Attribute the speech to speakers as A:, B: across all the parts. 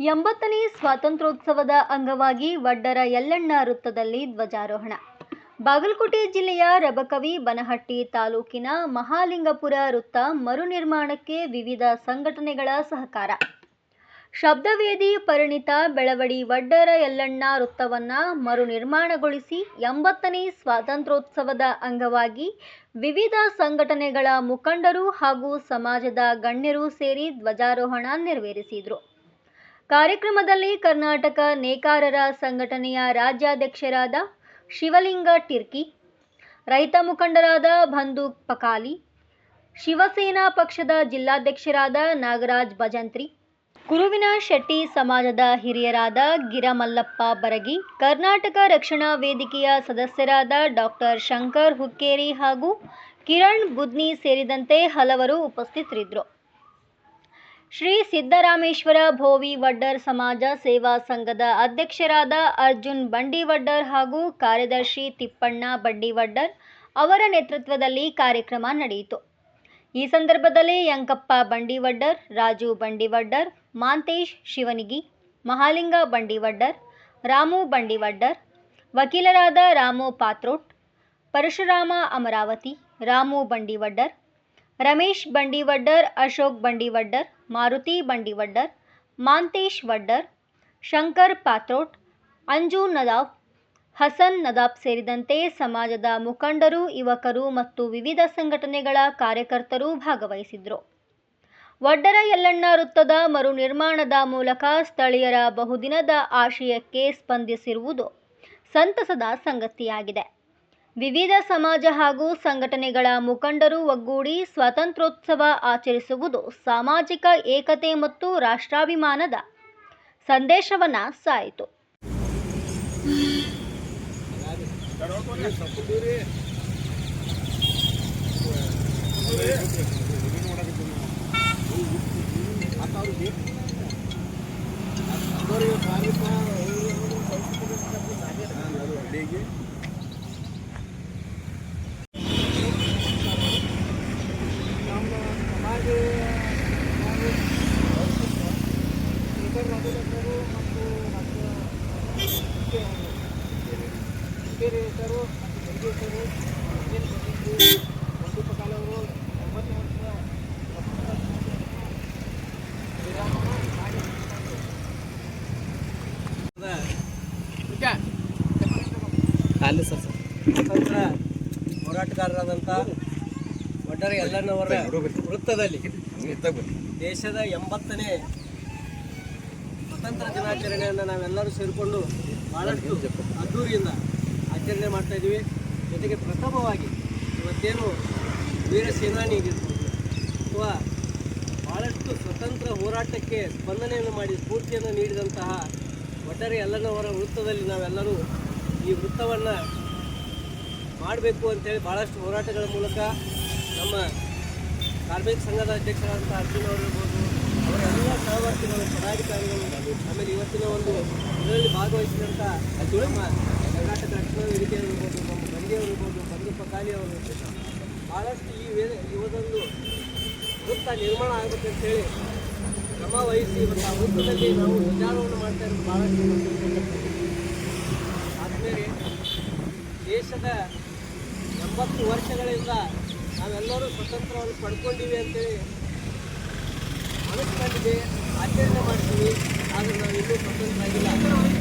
A: ಎಂಬತ್ತನೇ ಸ್ವಾತಂತ್ರ್ಯೋತ್ಸವದ ಅಂಗವಾಗಿ ವಡ್ಡರ ಯಲ್ಲಣ್ಣ ವೃತ್ತದಲ್ಲಿ ಧ್ವಜಾರೋಹಣ. ಬಾಗಲಕೋಟೆ ಜಿಲ್ಲೆಯ ರಬಕವಿ ಬನಹಟ್ಟಿ ತಾಲೂಕಿನ ಮಹಾಲಿಂಗಪುರ ವೃತ್ತ ಮರು ನಿರ್ಮಾಣಕ್ಕೆ ವಿವಿಧ ಸಂಘಟನೆಗಳ ಸಹಕಾರ. ಶಬ್ದವೇದಿ ಪರಿಣಿತ ಬೆಳವಡಿ ವಡ್ಡರ ಯಲ್ಲಣ್ಣ ವೃತ್ತವನ್ನು ಮರು ನಿರ್ಮಾಣಗೊಳಿಸಿ 80ನೇ ಸ್ವಾತಂತ್ರ್ಯೋತ್ಸವದ ಅಂಗವಾಗಿ ವಿವಿಧ ಸಂಘಟನೆಗಳ ಮುಖಂಡರು ಹಾಗೂ ಸಮಾಜದ ಗಣ್ಯರು ಸೇರಿ ಧ್ವಜಾರೋಹಣ ನೆರವೇರಿಸಿದರು. ಕಾರ್ಯಕ್ರಮದಲ್ಲಿ ಕರ್ನಾಟಕ ನೇಕಾರರ ಸಂಘಟನೆಯ ರಾಜ್ಯಾಧ್ಯಕ್ಷರಾದ ಶಿವಲಿಂಗ ಟಿರ್ಕಿ, ರೈತ ಮುಖಂಡರಾದ ಬಂದೂಕ್ ಪಕಾಲಿ, ಶಿವಸೇನಾ ಪಕ್ಷದ ಜಿಲ್ಲಾಧ್ಯಕ್ಷರಾದ ನಾಗರಾಜ್ ಭಜಂತ್ರಿ, ಕುರುವಿನ ಶೆಟ್ಟಿ ಸಮಾಜದ ಹಿರಿಯರಾದ ಗಿರಮಲ್ಲಪ್ಪ ಬರಗಿ, ಕರ್ನಾಟಕ ರಕ್ಷಣಾ ವೇದಿಕೆಯ ಸದಸ್ಯರಾದ ಡಾಕ್ಟರ್ ಶಂಕರ್ ಹುಕ್ಕೇರಿ ಹಾಗೂ ಕಿರಣ್ ಬುದ್ನಿ ಸೇರಿದಂತೆ ಹಲವರು ಉಪಸ್ಥಿತರಿದ್ದರು. ಶ್ರೀ ಸಿದ್ದರಾಮೇಶ್ವರ ಭೋವಿ ವಡ್ಡರ್ ಸಮಾಜ ಸೇವಾ ಸಂಘದ ಅಧ್ಯಕ್ಷರಾದ ಅರ್ಜುನ್ ಬಂಡಿವಡ್ಡರ್ ಹಾಗೂ ಕಾರ್ಯದರ್ಶಿ ತಿಪ್ಪಣ್ಣ ಬಂಡಿವಡ್ಡರ್ ಅವರ ನೇತೃತ್ವದಲ್ಲಿ ಕಾರ್ಯಕ್ರಮ ನಡೆಯಿತು. ಈ ಸಂದರ್ಭದಲ್ಲಿ ಯಂಕಪ್ಪ ಬಂಡಿವಡ್ಡರ್, ರಾಜು ಬಂಡಿವಡ್ಡರ್, ಮಾಂತೇಶ್ ಶಿವನಿಗಿ, ಮಹಾಲಿಂಗ ಬಂಡಿವಡ್ಡರ್, ರಾಮು ಬಂಡಿವಡ್ಡರ್, ವಕೀಲರಾದ ರಾಮು ಪಾತ್ರೋಟ್, ಪರಶುರಾಮ ಅಮರಾವತಿ, ರಾಮು ಬಂಡಿವಡ್ಡರ್, ರಮೇಶ್ ಬಂಡಿವಡ್ಡರ್, ಅಶೋಕ್ ಬಂಡಿವಡ್ಡರ್, ಮಾರುತಿ ಬಂಡಿವಡ್ಡರ್, ಮಾಂತೇಶ್ ವಡ್ಡರ್, ಶಂಕರ್ ಪಾತ್ರೋಟ್, ಅಂಜು ನದಾಫ್, ಹಸನ್ ನದಾಫ್ ಸೇರಿದಂತೆ ಸಮಾಜದ ಮುಖಂಡರು, ಯುವಕರು ಮತ್ತು ವಿವಿಧ ಸಂಘಟನೆಗಳ ಕಾರ್ಯಕರ್ತರು ಭಾಗವಹಿಸಿದ್ದರು. ವಡ್ಡರ ಯಲ್ಲಣ್ಣ ವೃತ್ತದ ಮರು ನಿರ್ಮಾಣದ ಮೂಲಕ ಸ್ಥಳೀಯರ ಬಹುದಿನದ ಆಶಯಕ್ಕೆ ಸ್ಪಂದಿಸಿರುವುದು ಸಂತಸದ ಸಂಗತಿಯಾಗಿದೆ. ವಿವಿಧ ಸಮಾಜ ಹಾಗೂ ಸಂಘಟನೆಗಳ ಮುಖಂಡರು ಒಗ್ಗೂಡಿ ಸ್ವಾತಂತ್ರ್ಯೋತ್ಸವ ಆಚರಿಸುವುದು ಸಾಮಾಜಿಕ ಏಕತೆ ಮತ್ತು ರಾಷ್ಟ್ರಾಭಿಮಾನದ ಸಂದೇಶವನ್ನು ಸಾರಿತು.
B: ಸ್ವತಂತ್ರ ಹೋರಾಟಗಾರರಾದಂಥ ವಡ್ಡರ ಯಲ್ಲಣ್ಣವರ ವೃತ್ತದಲ್ಲಿ ದೇಶದ 80ನೇ ಸ್ವತಂತ್ರ ದಿನಾಚರಣೆಯನ್ನು ನಾವೆಲ್ಲರೂ ಸೇರಿಕೊಂಡು ಭಾಳಷ್ಟು ಅದ್ದೂರಿಯಿಂದ ಆಚರಣೆ ಮಾಡ್ತಾ ಇದ್ದೀವಿ. ಜೊತೆಗೆ ಪ್ರಥಮವಾಗಿ ಇವತ್ತೇನು ವೀರ ಸೇನಾನಿಗಿರ್ಬೋದು ಅಥವಾ ಭಾಳಷ್ಟು ಸ್ವತಂತ್ರ ಹೋರಾಟಕ್ಕೆ ಸ್ಪಂದನೆಯನ್ನು ಮಾಡಿ ಸ್ಫೂರ್ತಿಯನ್ನು ನೀಡಿದಂತಹ ವಡ್ಡರ ಯಲ್ಲಣ್ಣವರ ವೃತ್ತದಲ್ಲಿ ನಾವೆಲ್ಲರೂ ಈ ವೃತ್ತವನ್ನು ಮಾಡಬೇಕು ಅಂತೇಳಿ ಭಾಳಷ್ಟು ಹೋರಾಟಗಳ ಮೂಲಕ ನಮ್ಮ ಕಾರ್ಮಿಕ ಸಂಘದ ಅಧ್ಯಕ್ಷರಾದಂಥ ಅರ್ಜುನ್ ಅವರಿರ್ಬೋದು, ಅವರ ಎಲ್ಲ ಸಹವರ್ತಿಗಳು, ಪದಾಧಿಕಾರಿಗಳು, ಆಮೇಲೆ ಇವತ್ತಿನ ಒಂದು ಇದರಲ್ಲಿ ಭಾಗವಹಿಸಿದಂಥ ನಮ್ಮ ಕರ್ನಾಟಕ ರಕ್ಷಣಾ ವೇದಿಕೆ ಇರ್ಬೋದು, ನಮ್ಮ ಬಂಡಿಯವರಿರ್ಬೋದು, ಬಂದು ಪಕಾಲಿ ಅವರು, ಭಾಳಷ್ಟು ಇವತ್ತೊಂದು ವೃತ್ತ ನಿರ್ಮಾಣ ಆಗಬೇಕಂತೇಳಿ ಕ್ರಮ ವಹಿಸಿ ಇವತ್ತು ಆ ವೃತ್ತದಲ್ಲಿ ನಾವು ವಿಚಾರವನ್ನು ಮಾಡ್ತಾ ಇರೋದು ಭಾಳಷ್ಟು. ಆದಮೇಲೆ ದೇಶದ 80 ವರ್ಷಗಳಿಂದ ನಾವೆಲ್ಲರೂ ಸ್ವತಂತ್ರವನ್ನು ಪಡ್ಕೊಂಡಿವಿ ಅಂತೇಳಿ ಅನಿಸ್ಕೊಂಡಿದೆ, ಆಚರಣೆ ಮಾಡ್ತೀವಿ. ಆದರೆ ನಾವು ಇನ್ನೂ ಸ್ವತಂತ್ರ ಆಗಿಲ್ಲ.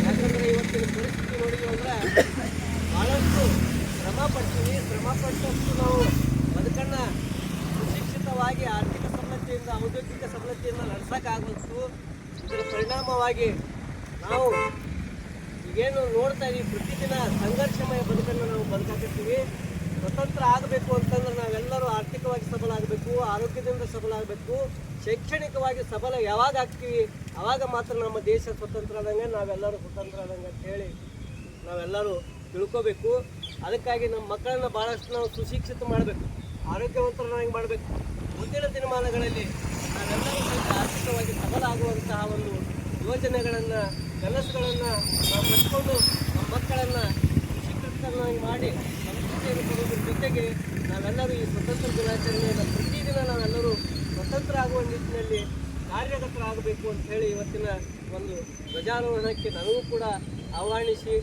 B: ಯಾಕಂದರೆ ಇವತ್ತಿನ ಪರಿಸ್ಥಿತಿ ನೋಡಿದ್ವಿ ಅಂದರೆ ಭಾಳಷ್ಟು ಶ್ರಮ ಪಟ್ಟಷ್ಟು ನಾವು ಬದುಕನ್ನು ಸುಶಿಕ್ಷಿತವಾಗಿ ಆರ್ಥಿಕ ಸಬಲತೆಯಿಂದ ಔದ್ಯೋಗಿಕ ಸಬಲತೆಯಿಂದ ನಡೆಸೋಕ್ಕಾಗಬೇಕು. ಇದರ ಪರಿಣಾಮವಾಗಿ ನಾವು ಈಗೇನು ನೋಡ್ತಾ ಇದ್ದೀವಿ, ಪ್ರತಿದಿನ ಸಂಘರ್ಷಮಯ ಬದುಕನ್ನು ನಾವು ಬದುಕಾಕತ್ತೀವಿ. ಸ್ವತಂತ್ರ ಆಗಬೇಕು ಅಂತಂದ್ರೆ ನಾವೆಲ್ಲರೂ ಆರ್ಥಿಕವಾಗಿ ಸಬಲ ಆಗಬೇಕು, ಆರೋಗ್ಯದಿಂದ ಸಬಲ ಆಗಬೇಕು, ಶೈಕ್ಷಣಿಕವಾಗಿ ಸಬಲ ಯಾವಾಗ ಆಗ್ತೀವಿ ಆವಾಗ ಮಾತ್ರ ನಮ್ಮ ದೇಶ ಸ್ವತಂತ್ರ ಆದಂಗೆ, ನಾವೆಲ್ಲರೂ ಸ್ವತಂತ್ರ ಆದಂಗೆ ಅಂತ ಹೇಳಿ ನಾವೆಲ್ಲರೂ ತಿಳ್ಕೋಬೇಕು. ಅದಕ್ಕಾಗಿ ನಮ್ಮ ಮಕ್ಕಳನ್ನು ಭಾಳಷ್ಟು ನಾವು ಸುಶಿಕ್ಷಿತ ಮಾಡಬೇಕು, ಆರೋಗ್ಯವಂತರನ್ನಾಗಿ ಮಾಡಬೇಕು. ಮುಂದಿನ ದಿನಮಾನಗಳಲ್ಲಿ ನಾವೆಲ್ಲರೂ ಆರ್ಥಿಕವಾಗಿ ಸಬಲ ಆಗುವಂತಹ ಒಂದು ಯೋಜನೆಗಳನ್ನು, ಕೆಲಸಗಳನ್ನು ನಾವು ಮಾಡಿಕೊಂಡು ನಮ್ಮ ಮಕ್ಕಳನ್ನು ಸುಶಿಕ್ಷಿತರನ್ನಾಗಿ ಮಾಡಿ ಸಂಸ್ಕೃತಿಯನ್ನು ಕೊಡೋದ್ರ ಜೊತೆಗೆ ನಾವೆಲ್ಲರೂ ಈ ಸ್ವತಂತ್ರ ದಿನಾಚರಣೆಯನ್ನು ಪ್ರತಿದಿನ ನಾವೆಲ್ಲರೂ ಸ್ವತಂತ್ರ ಆಗುವ ನಿಟ್ಟಿನಲ್ಲಿ ಕಾರ್ಯಗತರಾಗಬೇಕು ಅಂತ ಹೇಳಿ ಇವತ್ತಿನ ಒಂದು ಧ್ವಜಾರೋಹಣಕ್ಕೆ ನನಗೂ ಕೂಡ ಆಹ್ವಾನಿಸಿ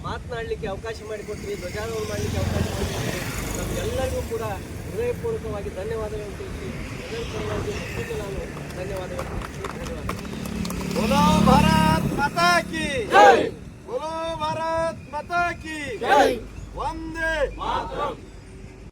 B: ಮಾತನಾಡಲಿಕ್ಕೆ ಅವಕಾಶ ಮಾಡಿಕೊಟ್ರಿ, ಧ್ವಜಾರೋಹಣ ಮಾಡಲಿಕ್ಕೆ ಅವಕಾಶ ಮಾಡಿಕೊಟ್ರಿ. ನಮಗೆಲ್ಲರಿಗೂ ಕೂಡ ಹೃದಯಪೂರ್ವಕವಾಗಿ ಧನ್ಯವಾದಗಳನ್ನು ತಿಳಿಸಿ ಎಲ್ಲರ ಪರವಾಗಿ ಮತ್ತೊಮ್ಮೆ ನಾನು ಧನ್ಯವಾದಗಳನ್ನು ತಿಳಿಸಿ ಧನ್ಯವಾದ.
C: बोलो भारत माता की जय, बोलो भारत माता की जय, वंदे मातरम.